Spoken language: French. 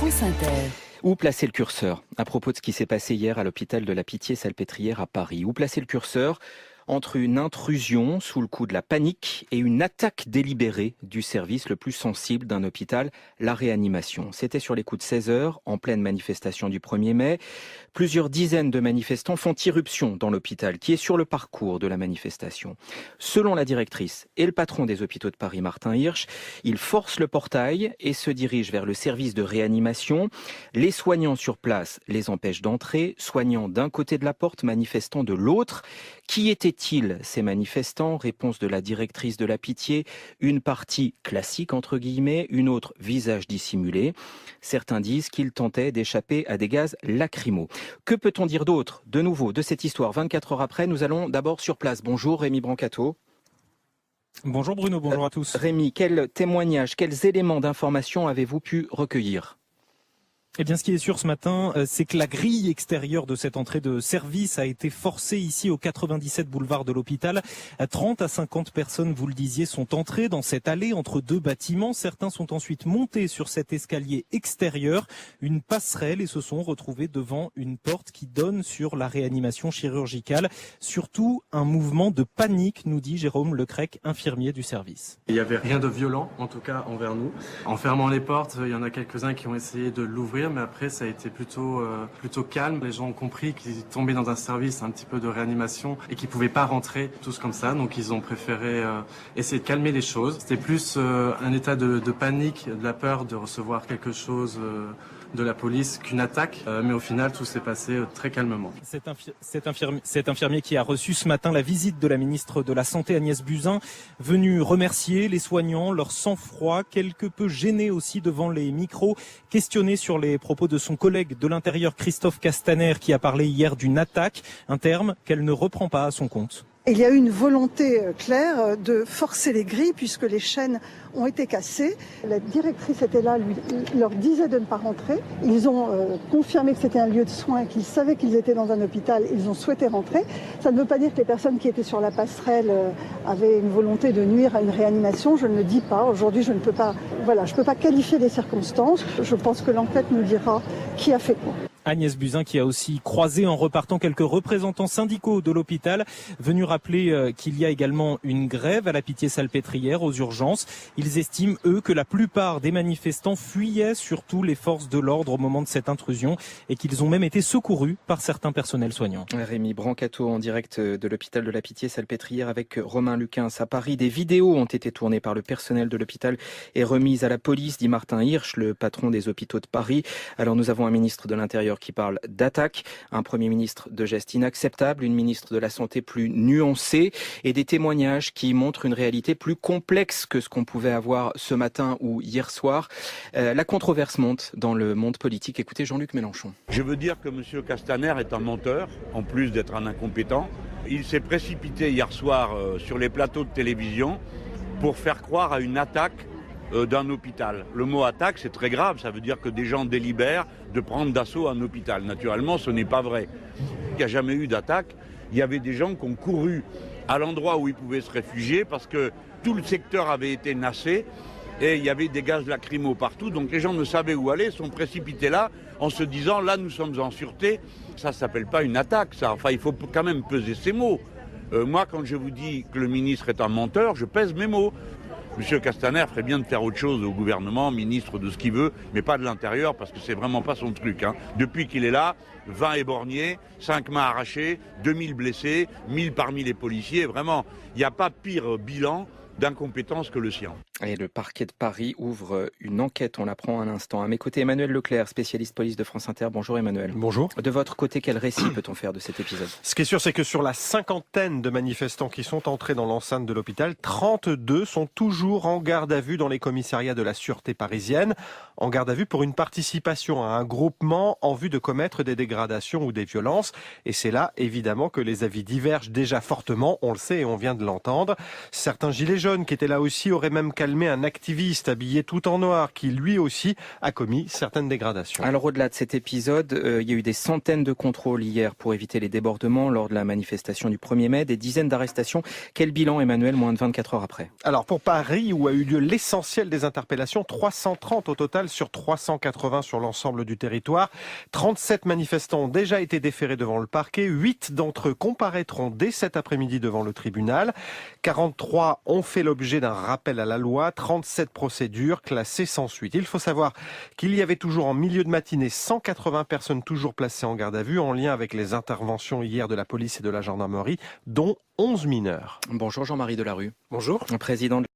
France Inter. Où placer le curseur à propos de ce qui s'est passé hier à l'hôpital de la Pitié-Salpêtrière à Paris? Où placer le curseur entre une intrusion sous le coup de la panique et une attaque délibérée du service le plus sensible d'un hôpital, la réanimation? C'était sur les coups de 16 heures, en pleine manifestation du 1er mai. Plusieurs dizaines de manifestants font irruption dans l'hôpital qui est sur le parcours de la manifestation. Selon la directrice et le patron des hôpitaux de Paris, Martin Hirsch, ils forcent le portail et se dirigent vers le service de réanimation. Les soignants sur place les empêchent d'entrer, soignants d'un côté de la porte, manifestants de l'autre. Qui étaient-ils, ces manifestants? Réponse de la directrice de la Pitié, une partie classique entre guillemets, une autre visage dissimulé. Certains disent qu'ils tentaient d'échapper à des gaz lacrymaux. Que peut-on dire d'autre, de nouveau, de cette histoire 24 heures après? Nous allons d'abord sur place. Bonjour Rémi Brancato. Bonjour Bruno, bonjour à tous. Rémi, quels témoignages, quels éléments d'information avez-vous pu recueillir? Eh bien, ce qui est sûr ce matin, c'est que la grille extérieure de cette entrée de service a été forcée ici au 97 boulevard de l'Hôpital. 30 à 50 personnes, vous le disiez, sont entrées dans cette allée entre deux bâtiments. Certains sont ensuite montés sur cet escalier extérieur, une passerelle, et se sont retrouvés devant une porte qui donne sur la réanimation chirurgicale. Surtout, un mouvement de panique, nous dit Jérôme Lecrec, infirmier du service. Il n'y avait rien de violent, en tout cas envers nous. En fermant les portes, il y en a quelques-uns qui ont essayé de l'ouvrir, mais après ça a été plutôt calme. Les gens ont compris qu'ils tombaient dans un service un petit peu de réanimation et qu'ils pouvaient pas rentrer tous comme ça, donc ils ont préféré essayer de calmer les choses. C'était plus un état de panique, de la peur de recevoir quelque chose de la police qu'une attaque, mais au final tout s'est passé très calmement. Cet infirmier qui a reçu ce matin la visite de la ministre de la Santé Agnès Buzyn, venu remercier les soignants, leur sang-froid, quelque peu gêné aussi devant les micros, questionné sur les propos de son collègue de l'Intérieur Christophe Castaner qui a parlé hier d'une attaque, un terme qu'elle ne reprend pas à son compte. Il y a eu une volonté claire de forcer les grilles puisque les chaînes ont été cassées. La directrice était là, leur disait de ne pas rentrer. Ils ont confirmé que c'était un lieu de soins, qu'ils savaient qu'ils étaient dans un hôpital. Ils ont souhaité rentrer. Ça ne veut pas dire que les personnes qui étaient sur la passerelle avaient une volonté de nuire à une réanimation. Je ne le dis pas. Aujourd'hui, je ne peux pas, je peux pas qualifier les circonstances. Je pense que l'enquête nous dira qui a fait quoi. Agnès Buzyn qui a aussi croisé en repartant quelques représentants syndicaux de l'hôpital, venus rappeler qu'il y a également une grève à la Pitié-Salpêtrière aux urgences. Ils estiment, eux, que la plupart des manifestants fuyaient surtout les forces de l'ordre au moment de cette intrusion et qu'ils ont même été secourus par certains personnels soignants. Rémi Brancato en direct de l'hôpital de la Pitié-Salpêtrière avec Romain Luquin à Paris. Des vidéos ont été tournées par le personnel de l'hôpital et remises à la police, dit Martin Hirsch, le patron des hôpitaux de Paris. Alors nous avons un ministre de l'Intérieur qui parle d'attaque, un Premier ministre de gestes inacceptables, une ministre de la Santé plus nuancée et des témoignages qui montrent une réalité plus complexe que ce qu'on pouvait avoir ce matin ou hier soir. La controverse monte dans le monde politique. Écoutez Jean-Luc Mélenchon. Je veux dire que M. Castaner est un menteur, en plus d'être un incompétent. Il s'est précipité hier soir sur les plateaux de télévision pour faire croire à une attaque d'un hôpital. Le mot attaque, c'est très grave, ça veut dire que des gens délibèrent de prendre d'assaut un hôpital. Naturellement, ce n'est pas vrai. Il n'y a jamais eu d'attaque. Il y avait des gens qui ont couru à l'endroit où ils pouvaient se réfugier parce que tout le secteur avait été nassé et il y avait des gaz lacrymaux partout. Donc les gens ne savaient où aller, sont précipités là en se disant là nous sommes en sûreté. Ça ne s'appelle pas une attaque, ça. Enfin, il faut quand même peser ses mots. Moi, quand je vous dis que le ministre est un menteur, je pèse mes mots. Monsieur Castaner ferait bien de faire autre chose au gouvernement, ministre de ce qu'il veut, mais pas de l'intérieur, parce que c'est vraiment pas son truc. Depuis qu'il est là, 20 éborgnés, 5 mains arrachées, 2000 blessés, 1000 parmi les policiers. Vraiment, il n'y a pas pire bilan d'incompétence que le sien. Et le parquet de Paris ouvre une enquête, on l'apprend à l'instant. À mes côtés, Emmanuel Leclerc, spécialiste police de France Inter. Bonjour Emmanuel. Bonjour. De votre côté, quel récit peut-on faire de cet épisode? Ce qui est sûr, c'est que sur la cinquantaine de manifestants qui sont entrés dans l'enceinte de l'hôpital, 32 sont toujours en garde à vue dans les commissariats de la sûreté parisienne. En garde à vue pour une participation à un groupement en vue de commettre des dégradations ou des violences. Et c'est là, évidemment, que les avis divergent déjà fortement. On le sait et on vient de l'entendre. Certains gilets jaunes qui étaient là aussi auraient même qualifié calmer un activiste habillé tout en noir qui lui aussi a commis certaines dégradations. Alors au-delà de cet épisode, il y a eu des centaines de contrôles hier pour éviter les débordements lors de la manifestation du 1er mai, des dizaines d'arrestations. Quel bilan, Emmanuel, moins de 24 heures après? Alors pour Paris, où a eu lieu l'essentiel des interpellations, 330 au total sur 380 sur l'ensemble du territoire. 37 manifestants ont déjà été déférés devant le parquet. 8 d'entre eux comparaîtront dès cet après-midi devant le tribunal. 43 ont fait l'objet d'un rappel à la loi. 37 procédures classées sans suite. Il faut savoir qu'il y avait toujours en milieu de matinée 180 personnes toujours placées en garde à vue en lien avec les interventions hier de la police et de la gendarmerie, dont 11 mineurs. Bonjour Jean-Marie Delarue. Bonjour. Président de